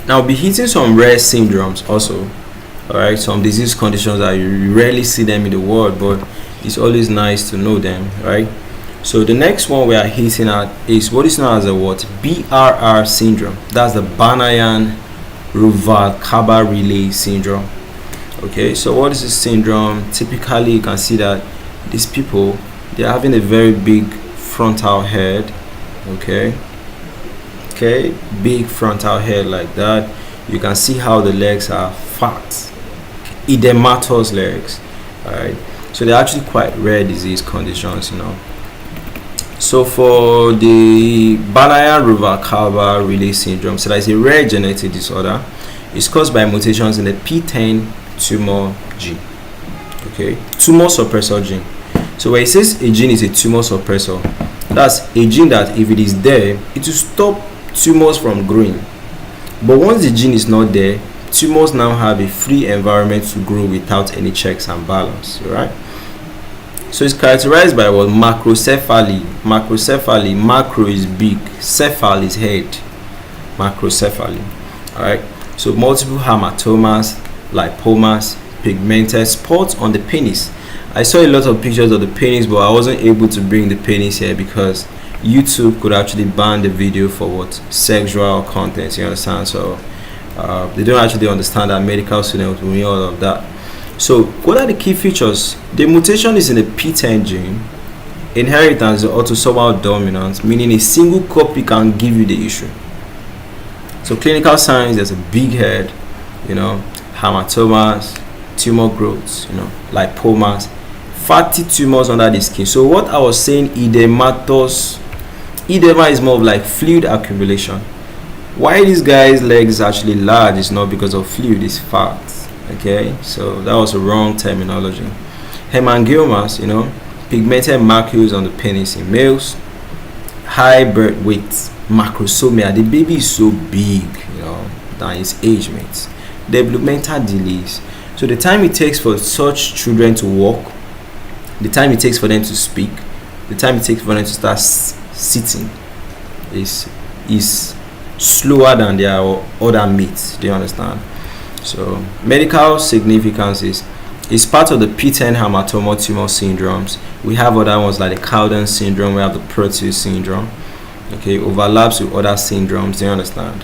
Now I'll be hitting some rare syndromes also. Alright, some disease conditions that you rarely see them in the world, but it's always nice to know them, right? So the next one we are hitting at is what is known as a what? BRR syndrome. That's the Bannayan Ruvalcaba Riley syndrome. Okay, so what is this syndrome? Typically, you can see that these people, they're having a very big frontal head. Okay, big frontal head like that. You can see how the legs are fat, edematous legs. All right, so they're actually quite rare disease conditions, you know. So for the Bannayan Ruvalcaba Riley syndrome, so that's a rare genetic disorder. It's caused by mutations in the PTEN tumor gene. Okay, tumor suppressor gene. So when it says a gene is a tumor suppressor, that's a gene that if it is there, it will stop tumors from growing. But once the gene is not there, tumors now have a free environment to grow without any checks and balance. Right? So it's characterized by what? Macrocephaly. Macrocephaly. Macro is big. Cephal is head. Macrocephaly. Alright. So multiple hamartomas, lipomas, pigmented spots on the penis. I saw a lot of pictures of the penis, but I wasn't able to bring the penis here because YouTube could actually ban the video for what? Sexual content. You understand? So they don't actually understand that medical students will know all of that. So what are the key features? The mutation is in the PTEN gene. Inheritance is autosomal dominant, meaning a single copy can give you the issue. So clinical signs, there's a big head, you know, hamartomas, tumor growths, you know, lipomas, fatty tumors under the skin. So what I was saying, edematous, edema is more of like fluid accumulation. Why this guy's legs actually large is not because of fluid, it's fat. Okay, so that was a wrong terminology. Hemangiomas, you know, pigmented macules on the penis in males, high birth weight, macrosomia. The baby is so big, you know, than its age mates. Developmental delays. So the time it takes for such children to walk, the time it takes for them to speak, the time it takes for them to start sitting is slower than their other mates. Do you understand? So medical significance is part of the PTEN hamartoma tumor syndromes. We have other ones like the Cowden syndrome. We have the Proteus syndrome. Okay, overlaps with other syndromes. Do you understand?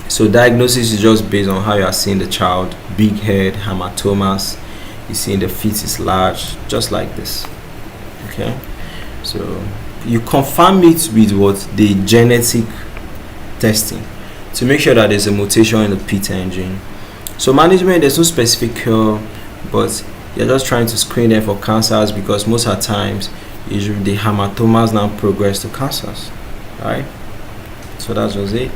So diagnosis is just based on how you are seeing the child. Big head, hamartomas. You seeing the feet is large, just like this. Okay, so you confirm it with what? The genetic testing to make sure that there's a mutation in the PTEN gene. So management, there's no specific cure, but you're just trying to screen them for cancers because most of the times usually the hamartomas now progress to cancers. Right? So that was it.